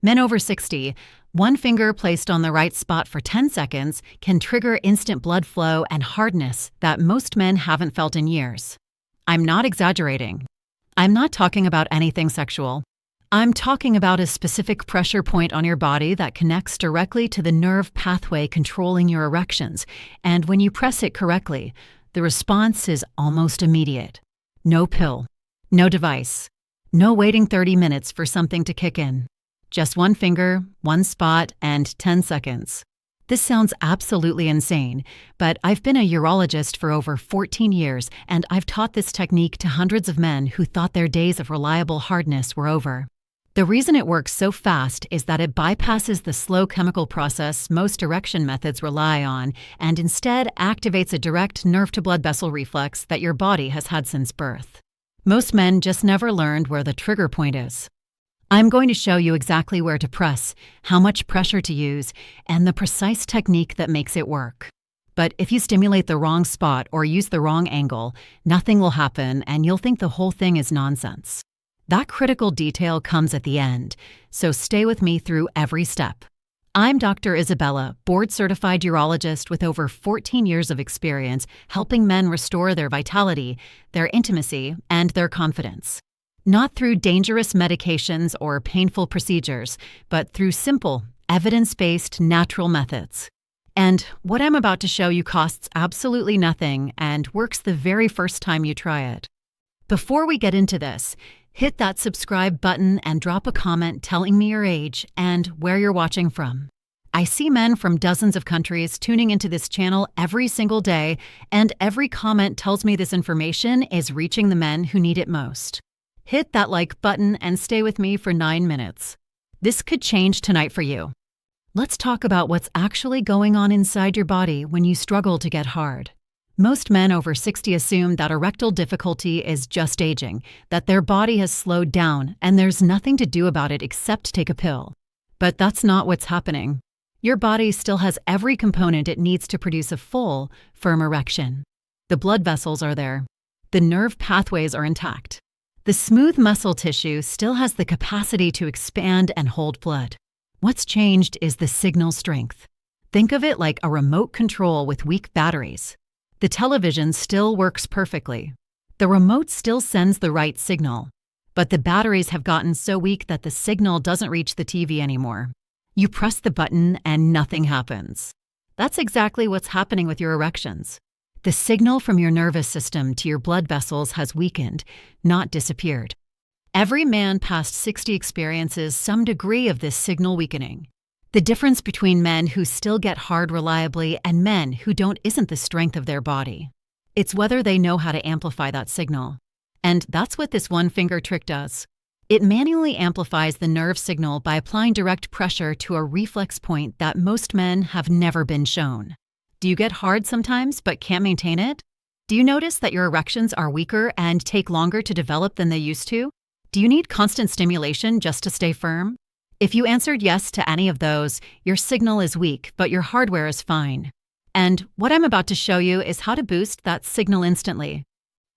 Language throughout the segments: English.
Men over 60, one finger placed on the right spot for 10 seconds can trigger instant blood flow and hardness that most men haven't felt in years. I'm not exaggerating. I'm not talking about anything sexual. I'm talking about a specific pressure point on your body that connects directly to the nerve pathway controlling your erections, and when you press it correctly, the response is almost immediate. No pill, no device, no waiting 30 minutes for something to kick in. Just one finger, one spot, and 10 seconds. This sounds absolutely insane, but I've been a urologist for over 14 years, and I've taught this technique to hundreds of men who thought their days of reliable hardness were over. The reason it works so fast is that it bypasses the slow chemical process most erection methods rely on and instead activates a direct nerve-to-blood vessel reflex that your body has had since birth. Most men just never learned where the trigger point is. I'm going to show you exactly where to press, how much pressure to use, and the precise technique that makes it work. But if you stimulate the wrong spot or use the wrong angle, nothing will happen and you'll think the whole thing is nonsense. That critical detail comes at the end, so stay with me through every step. I'm Dr. Isabella, board-certified urologist with over 14 years of experience helping men restore their vitality, their intimacy, and their confidence. Not through dangerous medications or painful procedures, but through simple, evidence-based natural methods. And what I'm about to show you costs absolutely nothing and works the very first time you try it. Before we get into this, hit that subscribe button and drop a comment telling me your age and where you're watching from. I see men from dozens of countries tuning into this channel every single day, and every comment tells me this information is reaching the men who need it most. Hit that like button and stay with me for 9 minutes. This could change tonight for you. Let's talk about what's actually going on inside your body when you struggle to get hard. Most men over 60 assume that erectile difficulty is just aging, that their body has slowed down and there's nothing to do about it except take a pill. But that's not what's happening. Your body still has every component it needs to produce a full, firm erection. The blood vessels are there. The nerve pathways are intact. The smooth muscle tissue still has the capacity to expand and hold blood. What's changed is the signal strength. Think of it like a remote control with weak batteries. The television still works perfectly. The remote still sends the right signal. But the batteries have gotten so weak that the signal doesn't reach the TV anymore. You press the button and nothing happens. That's exactly what's happening with your erections. The signal from your nervous system to your blood vessels has weakened, not disappeared. Every man past 60 experiences some degree of this signal weakening. The difference between men who still get hard reliably and men who don't isn't the strength of their body. It's whether they know how to amplify that signal. And that's what this one-finger trick does. It manually amplifies the nerve signal by applying direct pressure to a reflex point that most men have never been shown. Do you get hard sometimes but can't maintain it? Do you notice that your erections are weaker and take longer to develop than they used to? Do you need constant stimulation just to stay firm? If you answered yes to any of those, your signal is weak, but your hardware is fine. And what I'm about to show you is how to boost that signal instantly.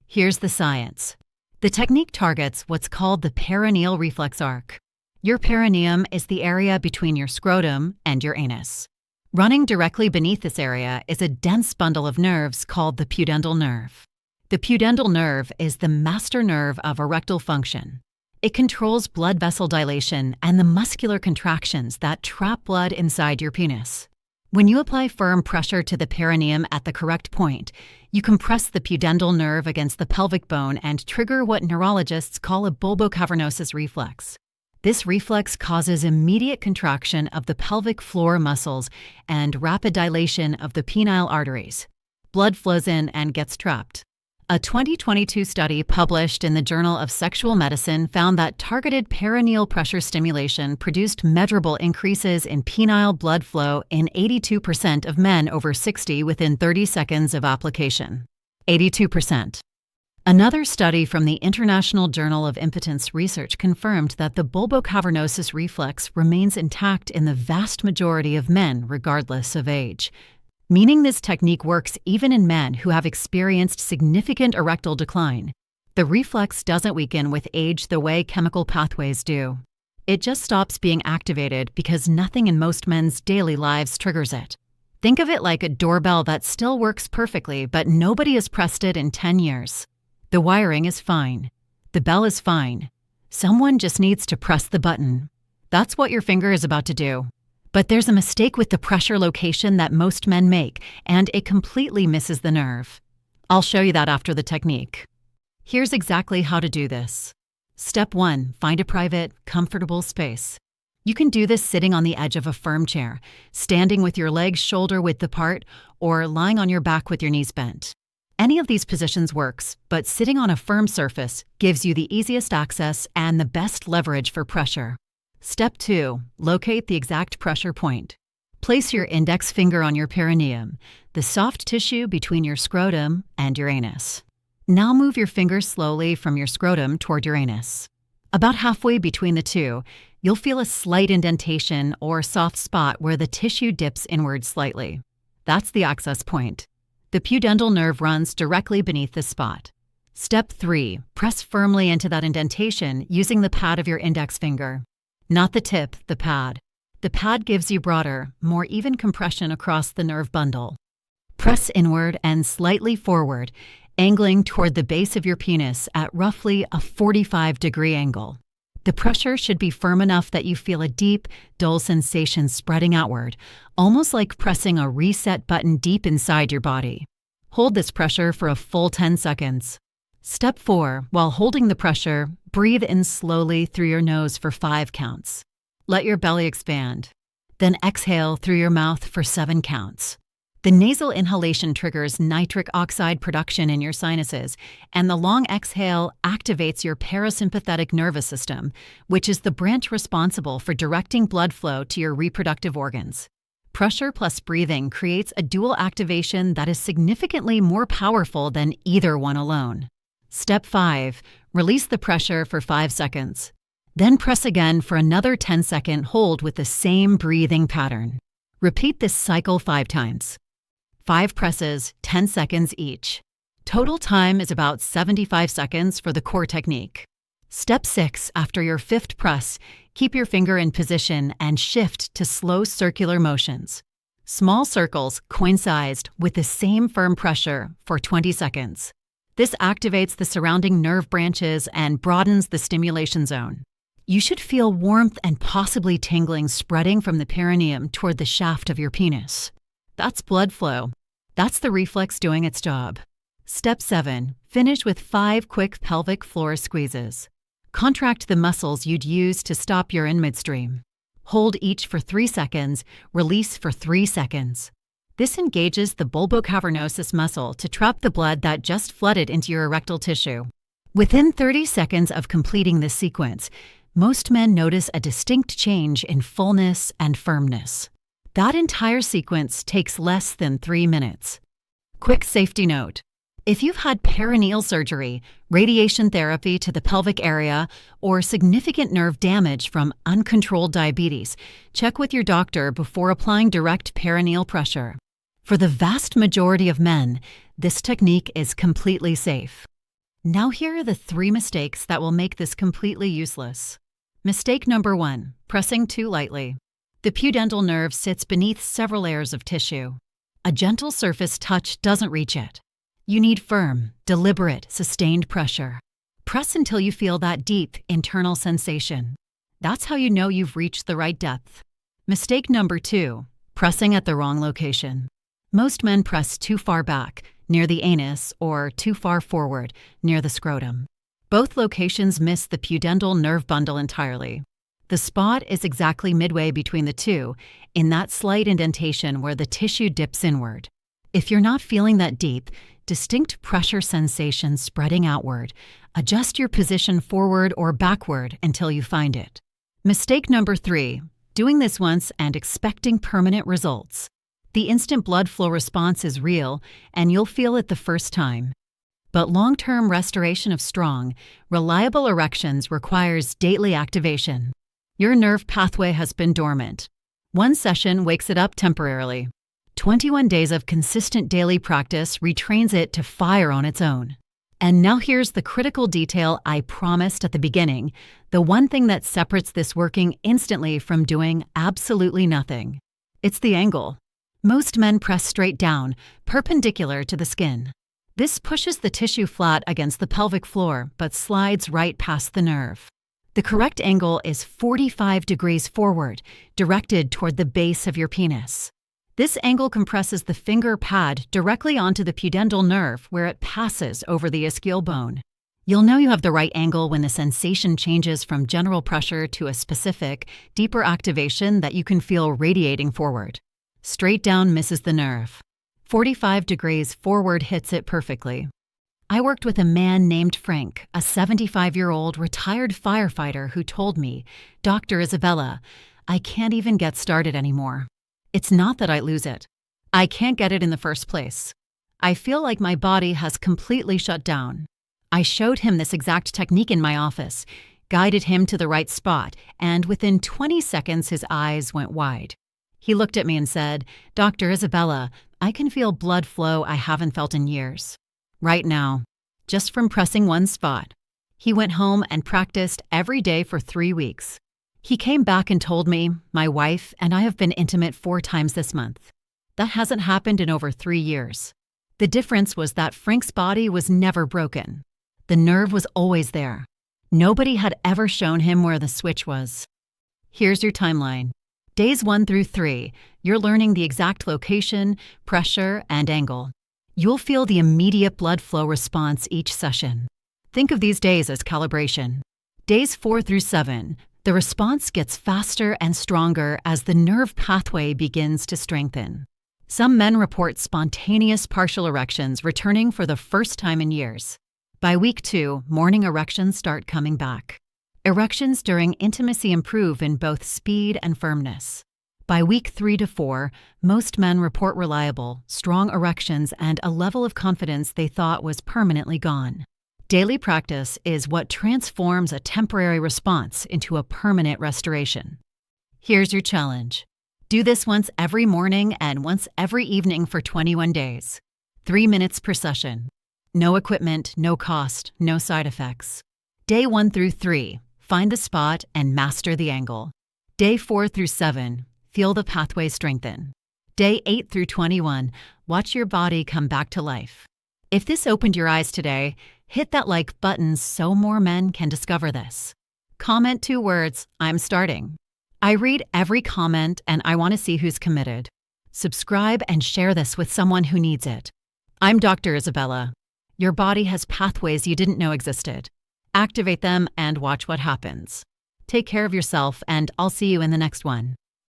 Here's the science. The technique targets what's called the perineal reflex arc. Your perineum is the area between your scrotum and your anus. Running directly beneath this area is a dense bundle of nerves called the pudendal nerve. The pudendal nerve is the master nerve of erectile function. It controls blood vessel dilation and the muscular contractions that trap blood inside your penis. When you apply firm pressure to the perineum at the correct point, you compress the pudendal nerve against the pelvic bone and trigger what neurologists call a bulbocavernosus reflex. This reflex causes immediate contraction of the pelvic floor muscles and rapid dilation of the penile arteries. Blood flows in and gets trapped. A 2022 study published in the Journal of Sexual Medicine found that targeted perineal pressure stimulation produced measurable increases in penile blood flow in 82% of men over 60 within 30 seconds of application. 82%. Another study from the International Journal of Impotence Research confirmed that the bulbocavernosus reflex remains intact in the vast majority of men regardless of age, meaning this technique works even in men who have experienced significant erectile decline. The reflex doesn't weaken with age the way chemical pathways do. It just stops being activated because nothing in most men's daily lives triggers it. Think of it like a doorbell that still works perfectly, but nobody has pressed it in 10 years. The wiring is fine. The bell is fine. Someone just needs to press the button. That's what your finger is about to do. But there's a mistake with the pressure location that most men make, and it completely misses the nerve. I'll show you that after the technique. Here's exactly how to do this. Step 1. Find a private, comfortable space. You can do this sitting on the edge of a firm chair, standing with your legs shoulder-width apart, or lying on your back with your knees bent. Any of these positions works, but sitting on a firm surface gives you the easiest access and the best leverage for pressure. Step 2. Locate the exact pressure point. Place your index finger on your perineum, the soft tissue between your scrotum and your anus. Now move your finger slowly from your scrotum toward your anus. About halfway between the two, you'll feel a slight indentation or soft spot where the tissue dips inward slightly. That's the access point. The pudendal nerve runs directly beneath this spot. Step 3. Press firmly into that indentation using the pad of your index finger. Not the tip, the pad. The pad gives you broader, more even compression across the nerve bundle. Press inward and slightly forward, angling toward the base of your penis at roughly a 45-degree angle. The pressure should be firm enough that you feel a deep, dull sensation spreading outward, almost like pressing a reset button deep inside your body. Hold this pressure for a full 10 seconds. Step 4. While holding the pressure, breathe in slowly through your nose for 5 counts. Let your belly expand. Then exhale through your mouth for 7 counts. The nasal inhalation triggers nitric oxide production in your sinuses, and the long exhale activates your parasympathetic nervous system, which is the branch responsible for directing blood flow to your reproductive organs. Pressure plus breathing creates a dual activation that is significantly more powerful than either one alone. Step 5. Release the pressure for 5 seconds. Then press again for another 10-second hold with the same breathing pattern. Repeat this cycle 5 times. 5 presses, 10 seconds each. Total time is about 75 seconds for the core technique. Step 6. After your 5th press, keep your finger in position and shift to slow circular motions. Small circles coincided with the same firm pressure for 20 seconds. This activates the surrounding nerve branches and broadens the stimulation zone. You should feel warmth and possibly tingling spreading from the perineum toward the shaft of your penis. That's blood flow. That's the reflex doing its job. Step 7. Finish with 5 quick pelvic floor squeezes. Contract the muscles you'd use to stop urine midstream. Hold each for 3 seconds, release for 3 seconds. This engages the bulbocavernosus muscle to trap the blood that just flooded into your erectile tissue. Within 30 seconds of completing this sequence, most men notice a distinct change in fullness and firmness. That entire sequence takes less than 3 minutes. Quick safety note. If you've had perineal surgery, radiation therapy to the pelvic area, or significant nerve damage from uncontrolled diabetes, check with your doctor before applying direct perineal pressure. For the vast majority of men, this technique is completely safe. Now here are the 3 mistakes that will make this completely useless. Mistake number 1, pressing too lightly. The pudendal nerve sits beneath several layers of tissue. A gentle surface touch doesn't reach it. You need firm, deliberate, sustained pressure. Press until you feel that deep, internal sensation. That's how you know you've reached the right depth. Mistake number 2, pressing at the wrong location. Most men press too far back, near the anus, or too far forward, near the scrotum. Both locations miss the pudendal nerve bundle entirely. The spot is exactly midway between the two, in that slight indentation where the tissue dips inward. If you're not feeling that deep, distinct pressure sensation spreading outward, adjust your position forward or backward until you find it. Mistake number 3, doing this once and expecting permanent results. The instant blood flow response is real, and you'll feel it the first time. But long-term restoration of strong, reliable erections requires daily activation. Your nerve pathway has been dormant. One session wakes it up temporarily. 21 days of consistent daily practice retrains it to fire on its own. And now here's the critical detail I promised at the beginning, the one thing that separates this working instantly from doing absolutely nothing. It's the angle. Most men press straight down, perpendicular to the skin. This pushes the tissue flat against the pelvic floor, but slides right past the nerve. The correct angle is 45 degrees forward, directed toward the base of your penis. This angle compresses the finger pad directly onto the pudendal nerve where it passes over the ischial bone. You'll know you have the right angle when the sensation changes from general pressure to a specific, deeper activation that you can feel radiating forward. Straight down misses the nerve. 45 degrees forward hits it perfectly. I worked with a man named Frank, a 75-year-old retired firefighter who told me, "Dr. Isabella, I can't even get started anymore. It's not that I lose it. I can't get it in the first place. I feel like my body has completely shut down." I showed him this exact technique in my office, guided him to the right spot, and within 20 seconds his eyes went wide. He looked at me and said, "Dr. Isabella, I can feel blood flow I haven't felt in years. Right now, just from pressing one spot." He went home and practiced every day for 3 weeks. He came back and told me, "My wife and I have been intimate 4 times this month. That hasn't happened in over 3 years." The difference was that Frank's body was never broken. The nerve was always there. Nobody had ever shown him where the switch was. Here's your timeline. Days 1 through 3, you're learning the exact location, pressure, and angle. You'll feel the immediate blood flow response each session. Think of these days as calibration. Days 4 through 7, the response gets faster and stronger as the nerve pathway begins to strengthen. Some men report spontaneous partial erections returning for the first time in years. By week 2, morning erections start coming back. Erections during intimacy improve in both speed and firmness. By week 3 to 4, most men report reliable, strong erections and a level of confidence they thought was permanently gone. Daily practice is what transforms a temporary response into a permanent restoration. Here's your challenge. Do this once every morning and once every evening for 21 days. 3 minutes per session. No equipment, no cost, no side effects. Day 1 through 3, find the spot and master the angle. Day 4 through 7, feel the pathway strengthen. Day 8 through 21, watch your body come back to life. If this opened your eyes today, hit that like button so more men can discover this. Comment 2 words, "I'm starting." I read every comment and I want to see who's committed. Subscribe and share this with someone who needs it. I'm Dr. Isabella. Your body has pathways you didn't know existed. Activate them and watch what happens. Take care of yourself, and I'll see you in the next one.